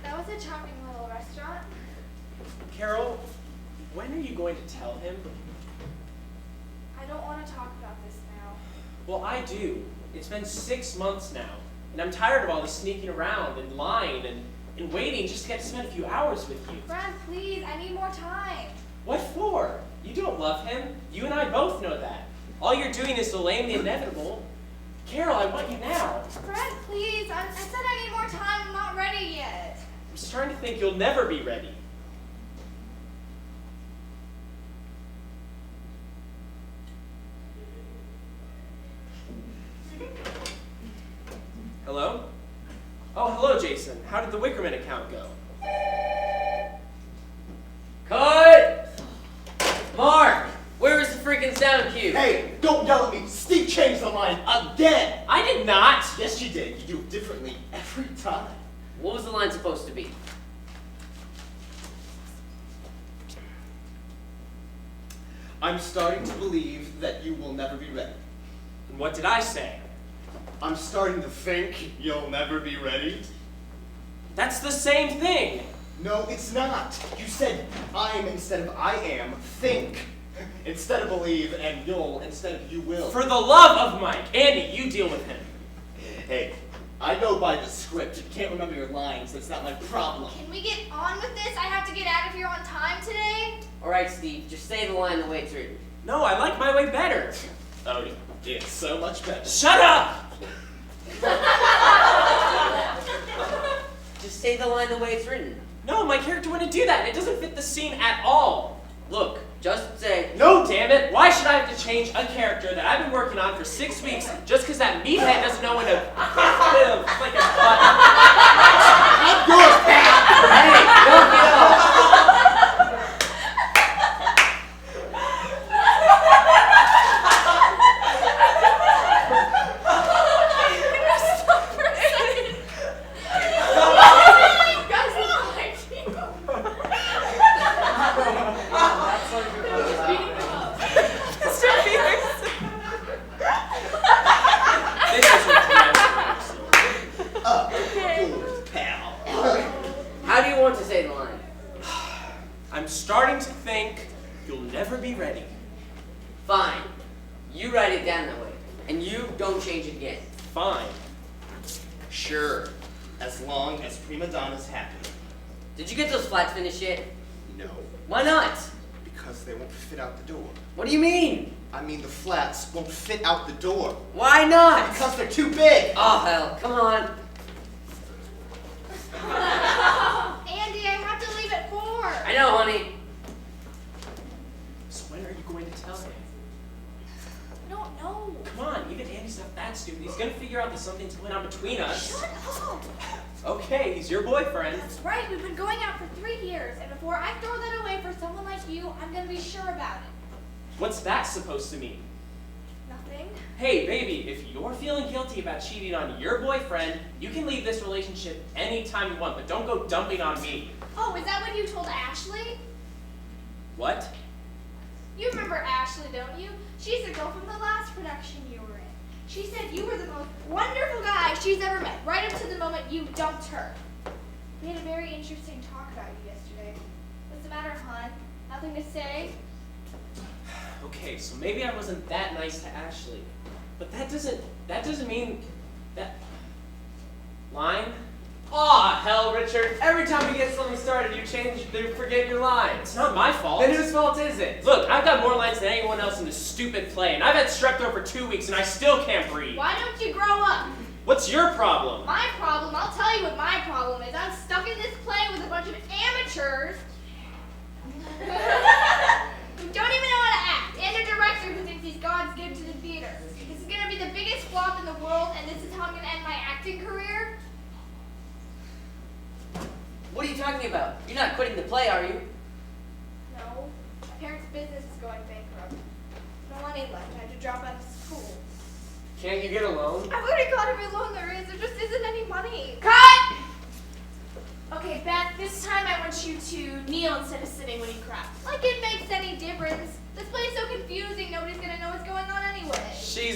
That was a charming little restaurant. Carol, when are you going to tell him? I don't want to talk about this now. Well, I do. It's been 6 months now, and I'm tired of all this sneaking around and lying and waiting just to get to spend a few hours with you. Brad, please, I need more time. What for? You don't love him. You and I both know that. All you're doing is delaying the inevitable. Carol, I want you now. Brad, please, I said I need more time. I'm not ready yet. I'm starting to think you'll never be ready. Hello? Oh, hello, Jason. How did the Wickerman account go? Cut! Mark! Where was the freaking sound cue? Hey, don't yell at me. Steve changed the line again. I did not. Yes, you did. You do it differently every time. What was the line supposed to be? I'm starting to believe that you will never be ready. And what did I say? I'm starting to think you'll never be ready. That's the same thing. No, it's not. You said I'm instead of I am. Think instead of believe, and you'll instead of you will. For the love of Mike. Andy, you deal with him. Hey, I go by the script. You can't remember your lines. That's not my problem. Can we get on with this? I have to get out of here on time today. Alright, Steve, just say the line the way it's written. No, I like my way better. Oh, it's so much better. Shut up! Just say the line the way it's written. No, my character wouldn't do that. It doesn't fit the scene at all. Look, just say... No, damn it! Why should I have to change a character that I've been working on for 6 weeks just because that meathead doesn't know when to click a button? I'm yours, pal. Hey, don't get off! I'm starting to think you'll never be ready. Fine. You write it down that way. And you don't change it again. Fine. Sure, as long as prima donna's happy. Did you get those flats finished yet? No, Why not? because they won't fit out the door. What do you mean? I mean the flats won't fit out the door. Why not? Because they're too big. Oh, hell. Come on. Andy, I have to leave at 4. I know, honey. So when are you going to tell him? I don't know. Come on, even Andy's not that stupid. He's gonna figure out that something's going on between us. Shut up. Okay, he's your boyfriend. That's right. We've been going out for 3 years, and before I throw that away for someone like you, I'm gonna be sure about it. What's that supposed to mean? Nothing. Hey, baby, if you're feeling guilty about cheating on your boyfriend, you can leave this relationship anytime you want, but don't go dumping on me. Oh, is that what you told Ashley? What? You remember Ashley, don't you? She's the girl from the last production you were in. She said you were the most wonderful guy she's ever met, right up to the moment you dumped her. We had a very interesting talk about you yesterday. What's the matter, hon? Nothing to say? Okay, so maybe I wasn't that nice to Ashley, but that doesn't mean that line. Aw, hell, Richard. Every time we get something started, you forget your lines. It's not my fault. Then whose fault is it? Look, I've got more lines than anyone else in this stupid play, and I've had strep throat for 2 weeks, and I still can't breathe. Why don't you grow up? What's your problem? My problem? I'll tell you what my problem is. I'm stuck in this play with a bunch of amateurs who don't even know how to act, and a director who thinks he's God's gift to the theater. This is going to be the biggest flop in the world, and this is how I'm going to end my acting career? What are you talking about? You're not quitting the play, are you? No. My parents' business is going bankrupt. No money left. I had to drop out of school. Can't you get a loan? I've already got every loan there is. There just isn't any money. Cut! Okay, Beth, this time I want you to kneel instead of sitting when you cry. Like it makes any difference. This place is so confusing.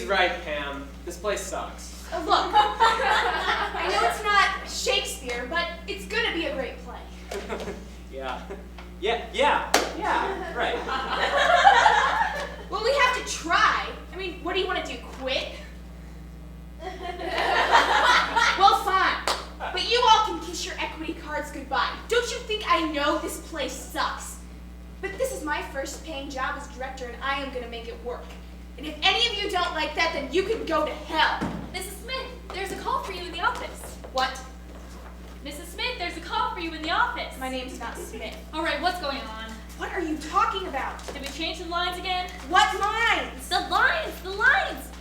right, Pam. This place sucks. Look, I know it's not Shakespeare, but it's gonna be a great play. Yeah, right. Well, we have to try. I mean, what do you want to do, quit? Well, fine. But you all can kiss your equity cards goodbye. Don't you think I know this place sucks? But this is my first paying job as director, and I am gonna make it work. And if any of you don't like that, then you can go to hell. Mrs. Smith, there's a call for you in the office. What? Mrs. Smith, there's a call for you in the office. My name's not Smith. All right, what's going on? What are you talking about? Did we change the lines again? What lines? The lines!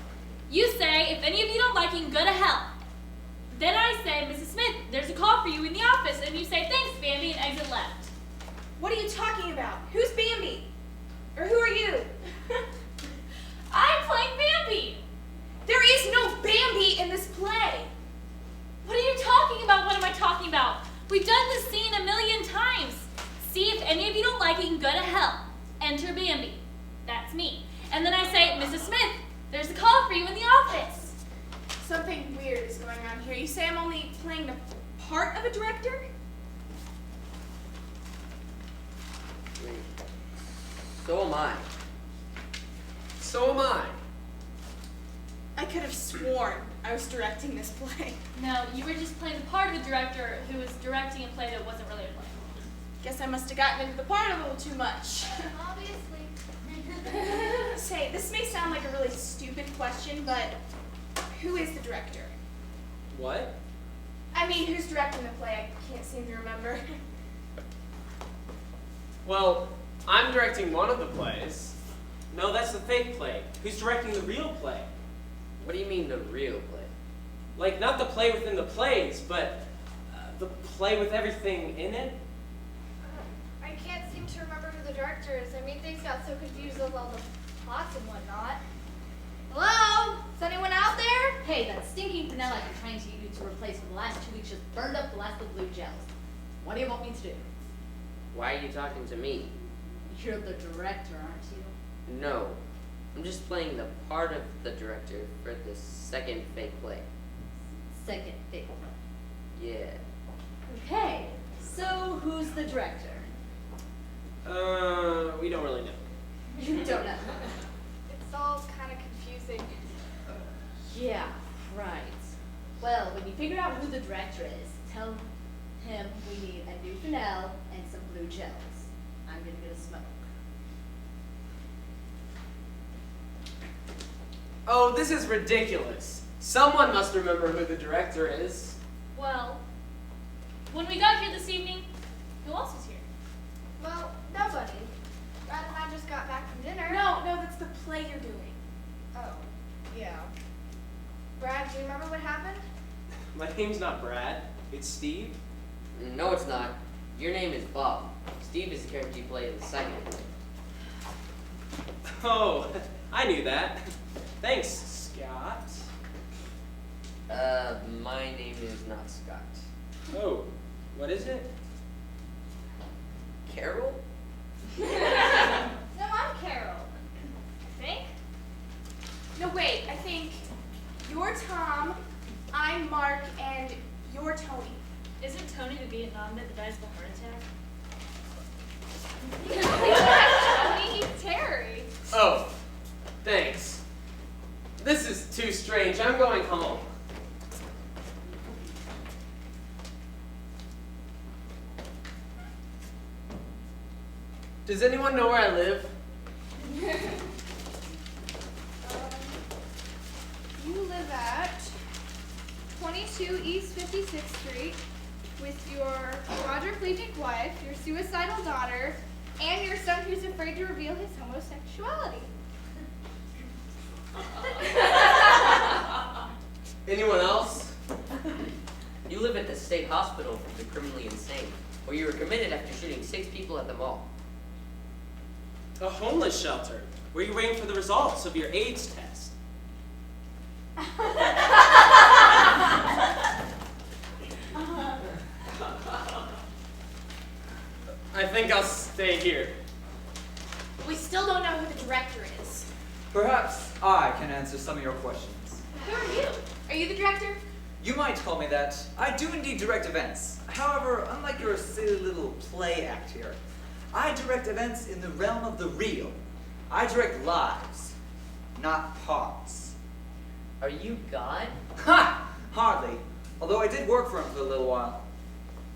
You say, if any of you don't like it, you can go to hell. Then I say, Mrs. Smith, there's a call for you in the office, and you say, thanks, Bambi, and exit left. What are you talking about? Who's Bambi? Or who are you? I'm playing Bambi. There is no Bambi in this play. What are you talking about? What am I talking about? We've done this scene a million times. See, if any of you don't like it, you can go to hell. Enter Bambi. That's me. And then I say, Mrs. Smith, there's a call for you in the office. Something weird is going on here. You say I'm only playing the part of a director? So am I. So am I. I could have sworn I was directing this play. No, you were just playing the part of a director who was directing a play that wasn't really a play. Guess I must have gotten into the part a little too much. Obviously. Say, this may sound like a really stupid question, but who is the director? What? I mean, who's directing the play? I can't seem to remember. Well, I'm directing one of the plays. No, that's the fake play. Who's directing the real play? What do you mean the real play? Like, not the play within the plays, but the play with everything in it? I can't seem to remember who the director is. I mean, things got so confused with all the plots and whatnot. Hello? Is anyone out there? Hey, that stinking vanilla I've been trying to get you to replace for the last 2 weeks just burned up the last of the blue gels. What do you want me to do? Why are you talking to me? You're the director, aren't you? No. I'm just playing the part of the director for this second fake play. Second fake. Yeah. Okay, so who's the director? We don't really know. You don't know. It's all kind of confusing. Yeah, right. Well, when you figure out who the director is, tell him we need a new Fennel and some blue gels. I'm gonna get a smoke. Oh, this is ridiculous. Someone must remember who the director is. Well, when we got here this evening, who else was here? Well, nobody. Brad and I just got back from dinner. No, that's the play you're doing. Oh, yeah. Brad, do you remember what happened? My name's not Brad. It's Steve. No, it's not. Your name is Bob. Steve is the character you play in the second play. Oh, I knew that. Thanks, Scott. My name is not Scott. Oh, what is it? Carol? No, I'm Carol. I think? No, wait, I think you're Tom, I'm Mark, and you're Tony. Isn't Tony the Vietnam vet that dies of a heart attack? Tony, he's Terry. Oh, thanks. This is too strange. I'm going home. Does anyone know where I live? You live at 22 East 56th Street with your quadriplegic wife, your suicidal daughter, and your son who's afraid to reveal his homosexuality. Anyone else? You live at the state hospital for the criminally insane, where you were committed after shooting 6 people at the mall. A homeless shelter, where you're waiting for the results of your AIDS test. I think I'll stay here. We still don't know who the director is. Perhaps I can answer some of your questions. Who are you? Are you the director? You might call me that. I do indeed direct events. However, unlike your silly little play act here, I direct events in the realm of the real. I direct lives, not parts. Are you God? Ha! Hardly. Although I did work for him for a little while.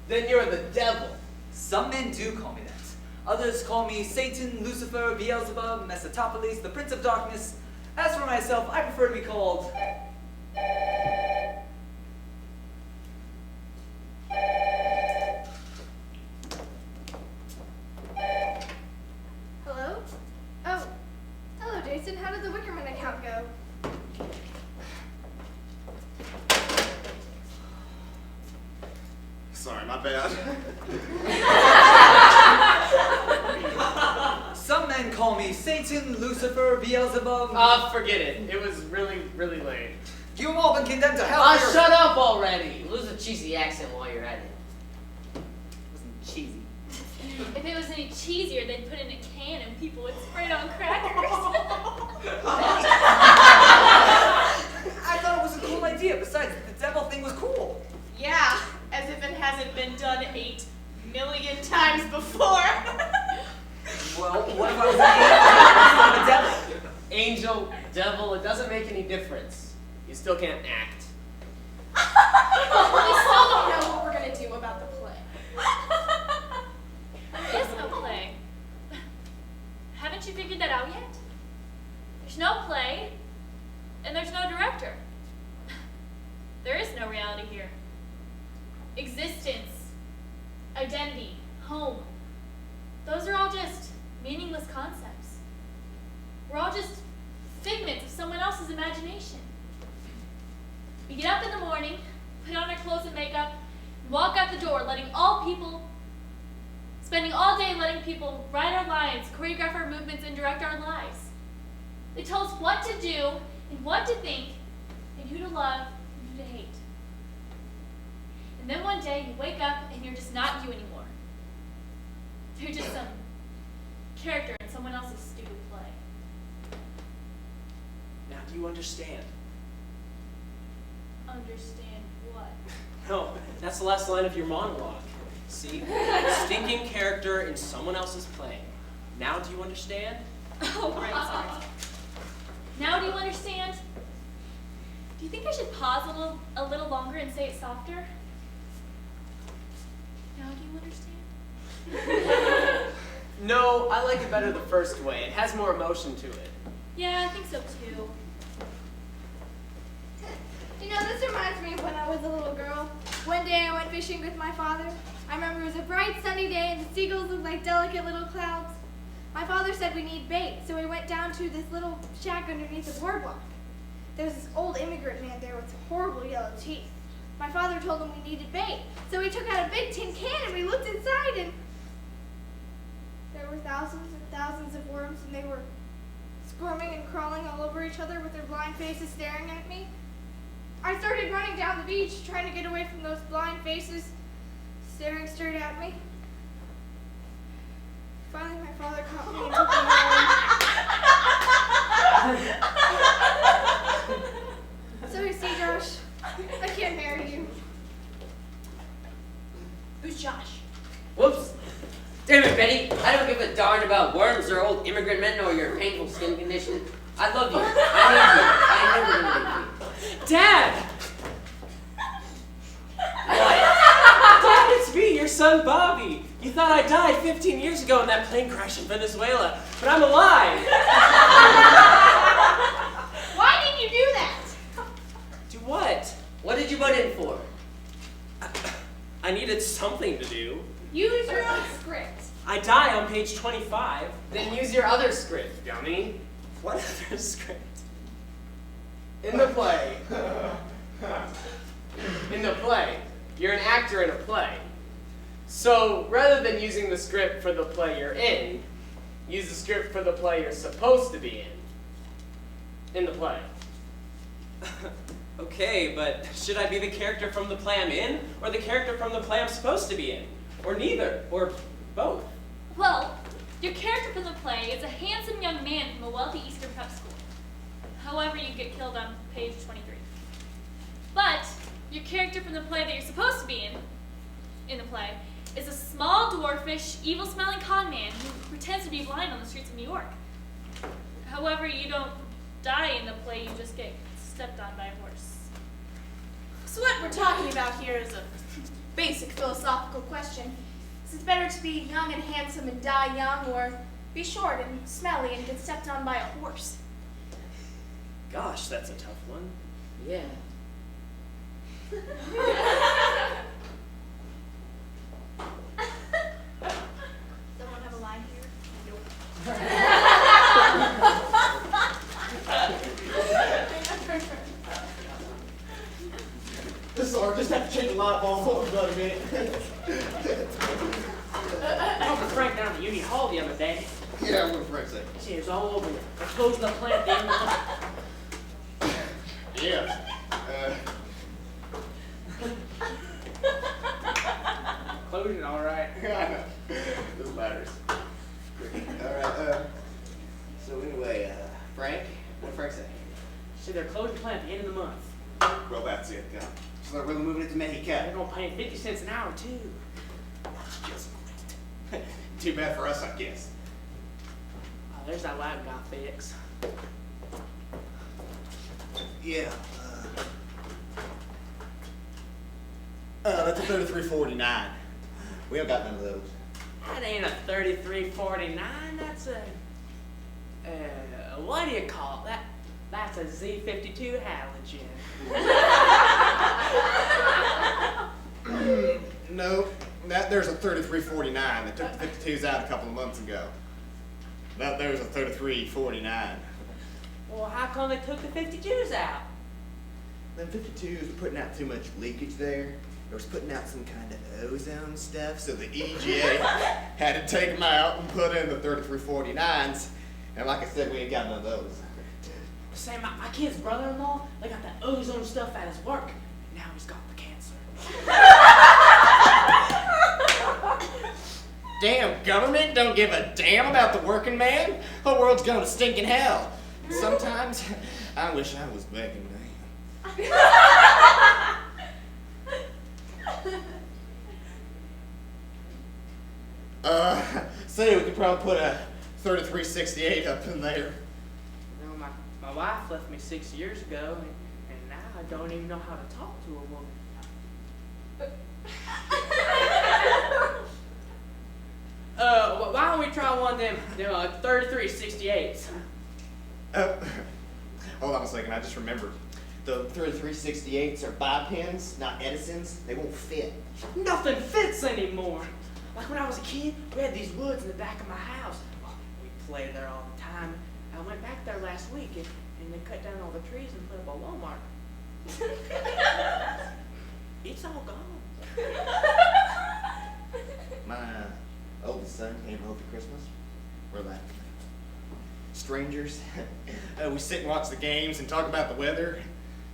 Then you're the devil. Some men do call me that. Others call me Satan, Lucifer, Beelzebub, Mephistopheles, the Prince of Darkness. As for myself, I prefer to be called... Hello? Oh. Hello, Jason. How did the Wickerman account go? Sorry, my bad. Some men call me Satan, Lucifer, Beelzebub. Forget it. It was really, really lame. You've all been condemned to hell. for your- Shut up already. Lose a cheesy accent while you're at it. It wasn't cheesy. If it was any cheesier, they'd put it in a can and people would spray it on crackers. I thought it was a cool idea. Besides, the devil thing was cool. Yeah, as if it hasn't been done 8 million times before. Well, what if I was an devil? Angel, devil, it doesn't make any difference. You still can't act. We still don't know what we're gonna do about the play. There is no play. Haven't you figured that out yet? There's no play, and there's no director. There is no reality here. Existence, identity, home, those are all just meaningless concepts. We're all just figments of someone else's imagination. We get up in the morning, put on our clothes and makeup, and walk out the door, spending all day letting people write our lines, choreograph our movements, and direct our lives. They tell us what to do and what to think, and who to love and who to hate. And then one day you wake up and you're just not you anymore. You're just some character in someone else's stupid play. Now do you understand? Understand what? No, that's the last line of your monologue. See? Stinking character in someone else's play. Now do you understand? Oh, right, sorry. Now do you understand? Do you think I should pause a little longer and say it softer? Now do you understand? No, I like it better the first way. It has more emotion to it. Yeah, I think so too. You know, this reminds me of when I was a little girl. One day I went fishing with my father. I remember it was a bright sunny day and the seagulls looked like delicate little clouds. My father said we need bait, so we went down to this little shack underneath the boardwalk. There was this old immigrant man there with horrible yellow teeth. My father told him we needed bait, so we took out a big tin can and we looked inside and there were thousands and thousands of worms and they were squirming and crawling all over each other with their blind faces staring at me. I started running down the beach, trying to get away from those blind faces staring straight at me. Finally, my father caught me and took me home. So you see, Josh, I can't marry you. Who's Josh? Whoops. Damn it, Betty. I don't give a darn about worms or old immigrant men or your painful skin condition. I love you. I need you. I ain't never gonna leave you. Dad! What? Dad, it's me, your son Bobby. You thought I died 15 years ago in that plane crash in Venezuela, but I'm alive. Why did you do that? Do what? What did you butt in for? I needed something to do. Use your own script. I die on page 25. Then use your other script, dummy. What other script? In the play. In the play. You're an actor in a play. So rather than using the script for the play you're in, use the script for the play you're supposed to be in the play. Okay, but should I be the character from the play I'm in, or the character from the play I'm supposed to be in? Or neither, or both? Well, your character from the play is a handsome young man from a wealthy Eastern prep school. However, you get killed on page 23. But your character from the play that you're supposed to be in the play, is a small, dwarfish, evil-smelling con man who pretends to be blind on the streets of New York. However, you don't die in the play, you just get stepped on by a horse. So what we're talking about here is a basic philosophical question. Is it better to be young and handsome and die young, or be short and smelly and get stepped on by a horse? Gosh, that's a tough one. Yeah. Someone have a line here? Sorry, just have to change the light bulb. Hold on a minute. I talked to Frank down at the Union Hall the other day. Yeah, what did Frank say? He said it was all over. They're closing the plant at the end of the month. Yeah. Closing, all right. I know. This matters. All right. So anyway, Frank, what did Frank say? He said they're closing the plant at the end of the month. Well, that's it. Yeah. So they're really moving it to Mexico. They're gonna pay 50 cents an hour too. That's just great. Too bad for us, I guess. Oh, there's that wagon got fixed. Yeah. That's a 33.49. We don't got none of those. That ain't a 33.49. That's a what do you call it? That's a Z52 halogen. No, there's a 33.49. They took the 52s out a couple of months ago. There's a 33.49. Well, how come they took the 52s out? Them 52s were putting out too much leakage there. They was putting out some kind of ozone stuff, so the EGA had to take them out and put in the 33.49s. And like I said, we ain't got none of those. Say, my kid's brother-in-law, they got that ozone stuff at his work, and now he's got the cancer. Damn government don't give a damn about the working man. The world's going to stinking hell. Sometimes I wish I was back in there. Say we could probably put a 33.68 up in there. You know, my wife left me 6 years ago, and now I don't even know how to talk to a woman. Why don't we try one of them 33.68s? Hold on a second, I just remembered. The 33.68s are bi-pins, not Edisons. They won't fit. Nothing fits anymore. Like when I was a kid, we had these woods in the back of my house. Oh, we played there all the time. I went back there last week, and they cut down all the trees and put up a Walmart. It's all gone. My oldest son came home for Christmas. We're like strangers. We sit and watch the games and talk about the weather,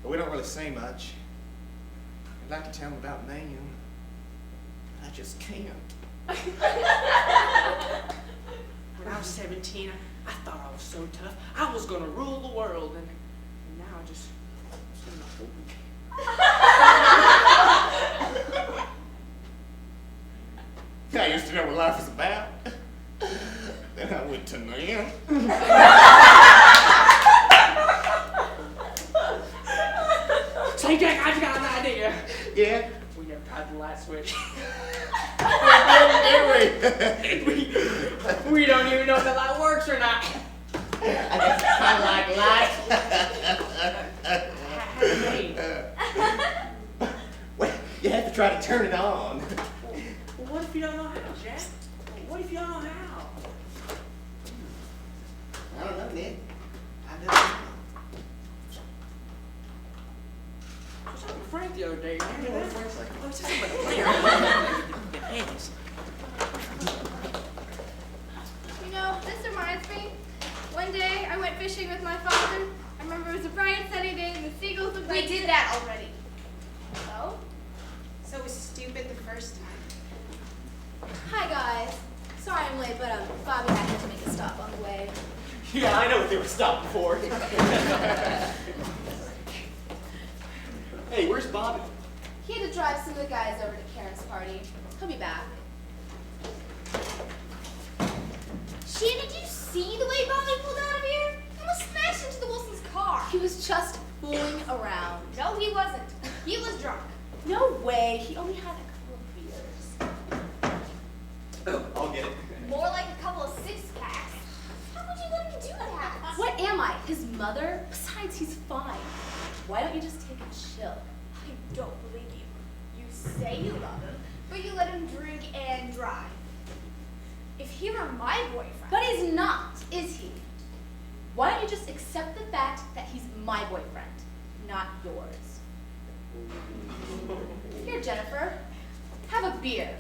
but we don't really say much. I'd like to tell him about man. I just can't. When I was 17, I thought I was so tough. I was going to rule the world, and now I just seem like a weak. I used to know what life was about. Then I went to man. Say, Jack, I just got an idea. Yeah? We never tried the light switch. We don't even know if the light works or not. I guess it's kind of like light. Well, you have to try to turn it on. Well, what if you don't know how, Jack? What if you don't know how? I don't know, Nick. I don't know. I was talking to Frank the other day. You You know know what that? Frank's like? Oh, it's just somebody player. Get hands. You know, this reminds me. One day I went fishing with my father. I remember it was a bright sunny day and the seagulls looked We like... did that already. Oh? So it was stupid the first time. Hi guys. Sorry I'm late, but Bobby had to make a stop on the way. Yeah, I know what they were stopped for. Hey, where's Bobby? He had to drive some of the guys over to Karen's party. He'll be back. Shannon, did you see the way Bobby pulled out of here? He almost smashed into the Wilson's car. He was just fooling around. No, he wasn't. He was drunk. No way. He only had a couple of beers. Oh, I'll get it. More like a couple of six-packs. How would you let him do that? What am I? His mother? Besides, he's fine. Why don't you just take a chill? I don't believe you. You say you love him, but you let him drink and drive. If he were my boyfriend. But he's not, is he? Why don't you just accept the fact that he's my boyfriend, not yours? Here, Jennifer, have a beer.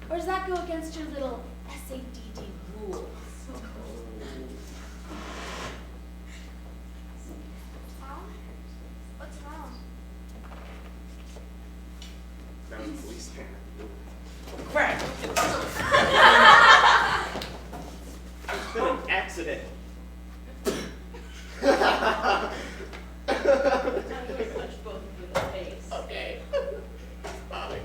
Or does that go against your little SADD rules? Tom? What's wrong? That was the policeman. Crap! It's been an accident. Okay. Bobby.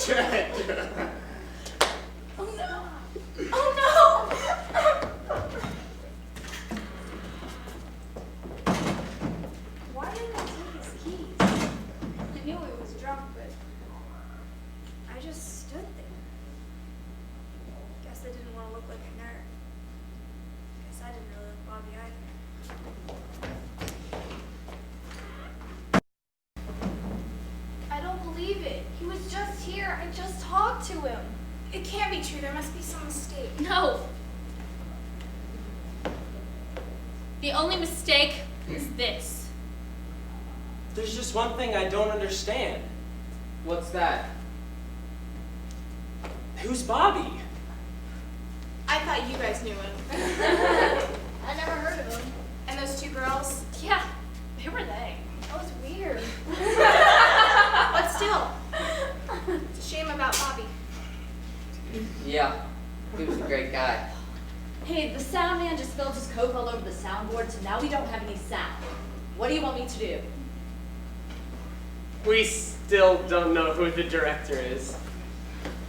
Jack. Oh no! Oh Why didn't I take his keys? I knew he was drunk, but I just stood there. Guess I didn't want to look like a nerd. Guess I didn't really like Bobby either. I don't believe it. He was just here. I just talked to him. It can't be true. There must be some mistake. No. The only mistake is this. There's just one thing I don't understand. What's that? Who's Bobby? I thought you guys knew him. I never heard of him. And those two girls? Yeah, who were they? That was weird. But still, it's a shame about Bobby. Yeah, he was a great guy. Hey, the sound man just spilled his Coke all over the soundboard, so now we don't have any sound. What do you want me to do? We still don't know who the director is.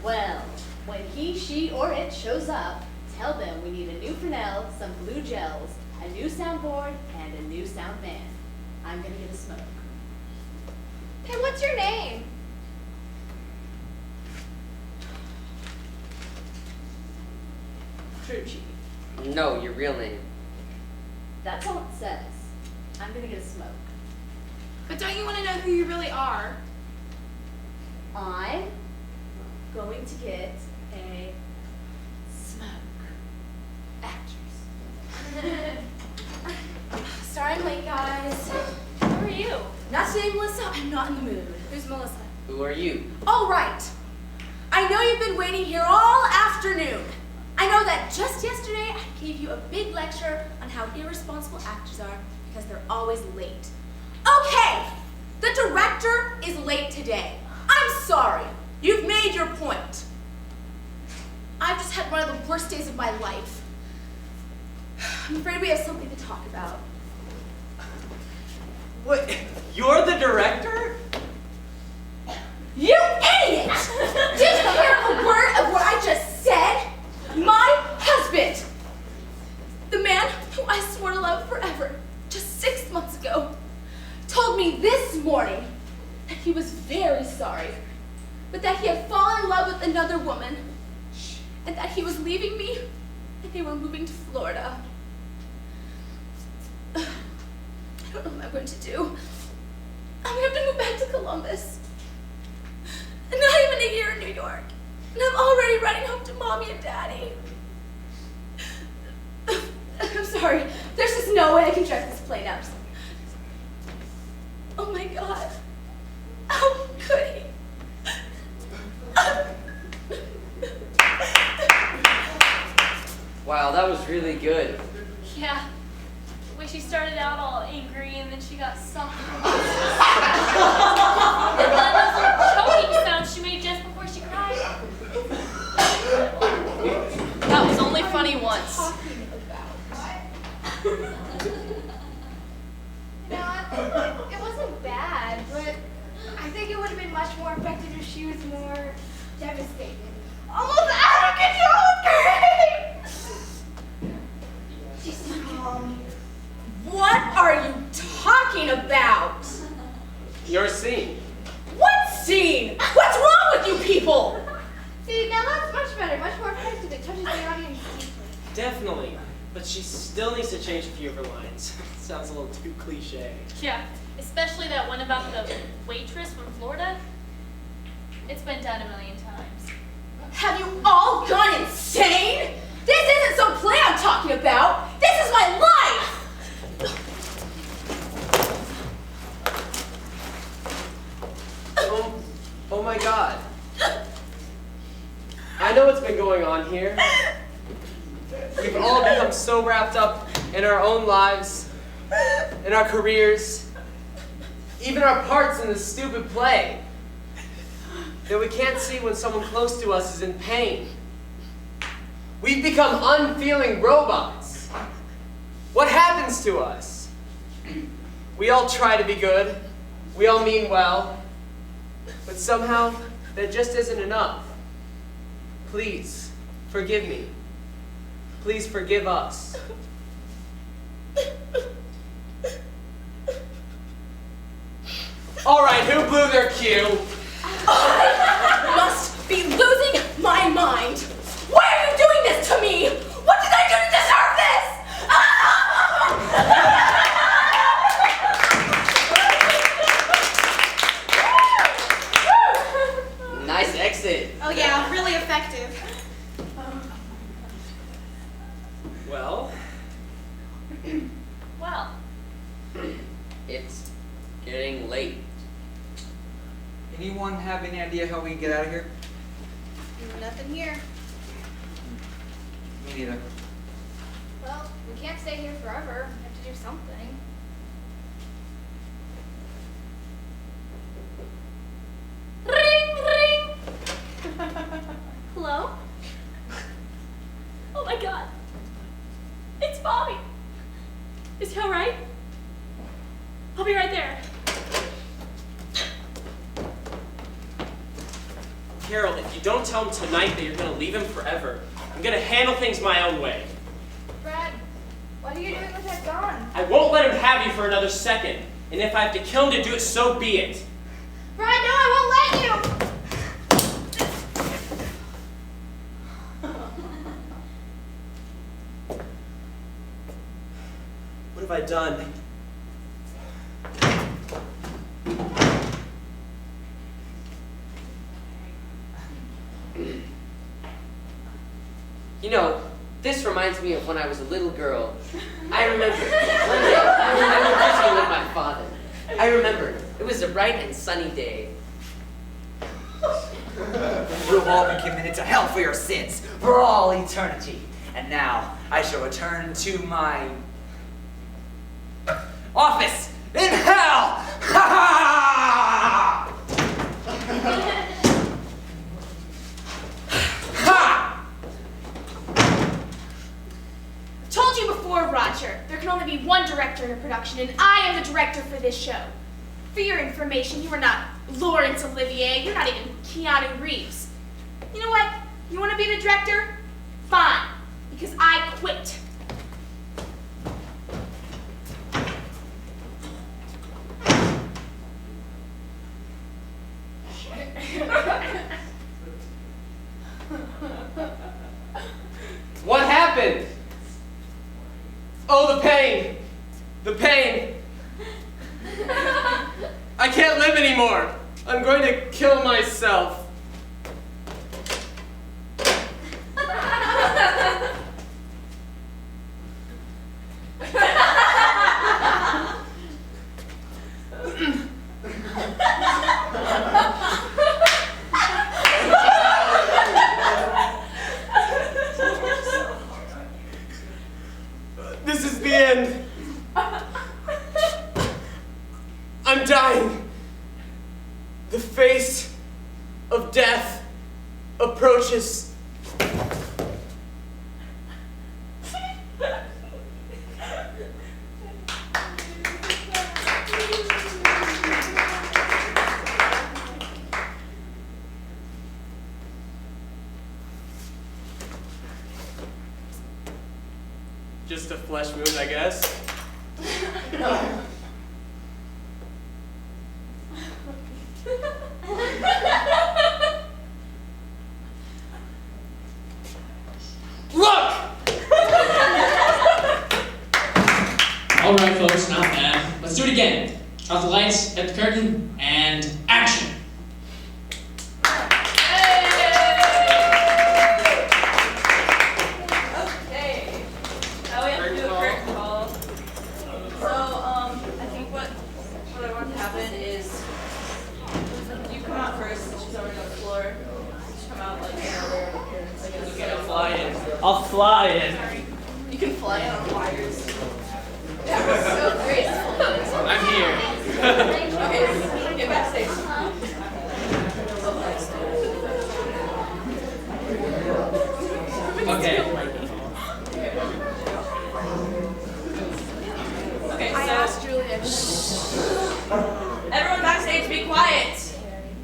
Well, when he, she, or it shows up, tell them we need a new Fresnel, some blue gels, a new soundboard, and a new sound man. I'm gonna get a smoke. Hey, what's your name? True, Chief. No, your real name. That's all it says. I'm gonna get a smoke. But don't you want to know who you really are? I'm going to get a smoke. Actress. Sorry I'm late, guys. Who are you? Not today, Melissa. I'm not in the mood. Who's Melissa? Who are you? All right. I know you've been waiting here all afternoon. I know that just yesterday I gave you a big lecture on how irresponsible actors are because they're always late. Okay, the director is late today. I'm sorry. You've made your point. I've just had one of the worst days of my life. I'm afraid we have something to talk about. What? You're the director? You idiot! Did you hear a word of what I just said? My husband, the man who I swore to love forever, just 6 months ago, told me this morning that he was very sorry, but that he had fallen in love with another woman, and that he was leaving me, and they were moving to Florida. I don't know what I'm going to do. I'm going to have to move back to Columbus. And not even a year in New York. And I'm already running home to Mommy and Daddy. I'm sorry. There's just no way I can dress this plane up. Oh my God. How could he? Wow, that was really good. Yeah. The way she started out all angry and then she got soft. And then those choking sounds she made just before she cried. That was only funny he wants. Talking about what? It wasn't bad, but I think it would have been much more effective if she was more devastated. Almost out of control with What are you talking about? Your scene. What scene? What's wrong with you people? See, now that's much better, much more effective. It touches the audience deeply. Definitely. But she still needs to change a few of her lines. Sounds a little too cliche. Yeah, especially that one about the waitress from Florida. It's been done a million times. Have you all gone insane? This isn't some play I'm talking about. This is my life. Oh my God. I know what's been going on here. We've all become so wrapped up in our own lives, in our careers, even our parts in this stupid play, that we can't see when someone close to us is in pain. We've become unfeeling robots. What happens to us? We all try to be good. We all mean well. But somehow, that just isn't enough. Please, forgive me. Please forgive us. All right, who blew their cue? I must be losing my mind. Why are you doing this to me? What did I do to deserve this? Nice exit. Oh yeah, really effective. Well, Well, It's getting late. Anyone have any idea how we can get out of here? Nothing here. Me neither. Well, we can't stay here forever. We have to do something. ring, ring. Hello? Oh my God. It's Bobby. Is he all right? I'll be right there. Carol, if you don't tell him tonight that you're going to leave him forever, I'm going to handle things my own way. Brad, what are you doing with that gun? I won't let him have you for another second. And if I have to kill him to do it, so be it. Brad, no, I won't let you! What have I done? You know, this reminds me of when I was a little girl. I remember one day I was visiting with my father. I remember it was a bright and sunny day. You have all been committed to hell for your sins, for all eternity. And now I shall return to my office in hell! Ha ha! Ha! Told you before, Roger, there can only be one director in a production, and I am the director for this show. For your information, you are not Laurence Olivier, you're not even Keanu Reeves. You know what? You want to be the director? Fine, because I quit. what happened? Oh, the pain. The pain. I can't live anymore. I'm going to kill myself. This is the end. I'm dying. The face of Just a flesh wound, I guess. Look! All right, folks, not bad. Let's do it again. Off the lights, at the curtain, and action. Okay. Now we have to do a curtain call. So, I think what I want to happen is you come out first, since she's already on the floor. Just come out like You can fly in. I'll fly in. you can fly on wires. That was so graceful. I'm here. Okay, get backstage. Okay. Okay, so everyone backstage, be quiet.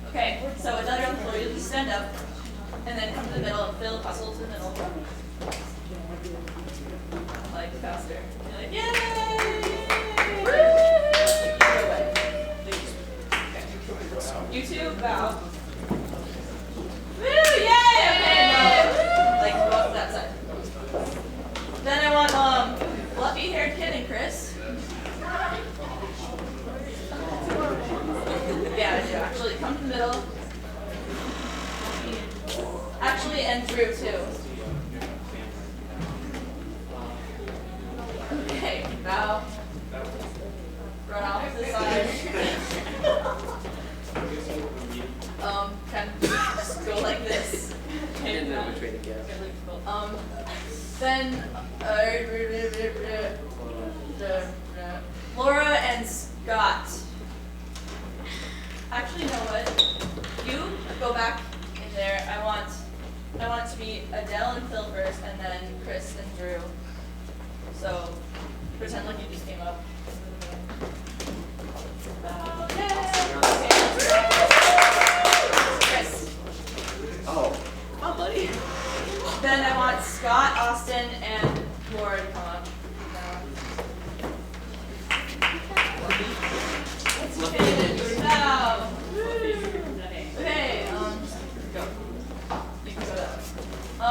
Okay, so with other on the floor, you'll just stand up and then come to the middle and Phil hustle to the middle. Like faster. You're like, yay! Okay. You two bow. Woo! Yay! Okay, now, like go up to that side. Then I want fluffy-haired kid and Chris. Yeah, I do. Actually, come to the middle. Actually, and Drew too. Okay, bow. Run off to the side. Kind of just go like this. I didn't know which way to go. Then Laura and Scott. Actually, you know what? You go back in there. I want it to be Adele and Phil first, and then Chris and Drew. So pretend like you just came up. Chris. Oh. Oh, buddy. Then I want Scott, Austin, and Laura to come up. Okay, now. Okay, go. You can go that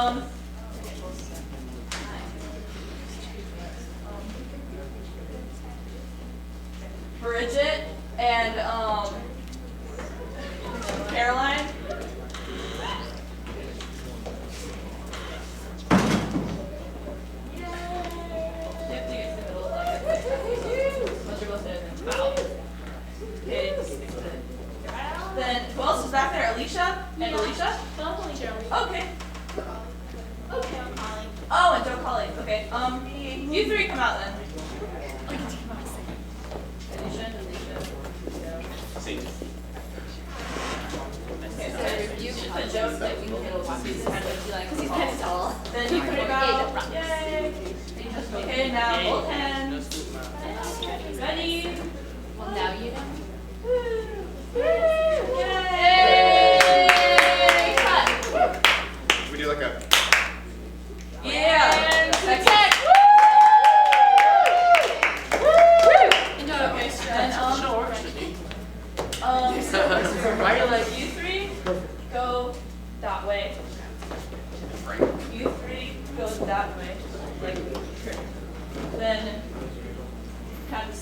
way. Bridget and Caroline. Then who else is back there? Alicia and Alicia? Okay. Okay, I'm calling. Oh, and Joe Colley. Okay. You three come out then. Alicia and Alicia. Okay, so you put Joe like you can walk these kind of like because he's kind of tall. Then you put it out. Yay. Okay, now hold hands. Ready? Well, now you know. Yay! Cut. Should we do like a... Yeah. That's it. Okay, then like you three go that way. You three go that way. Like then kind of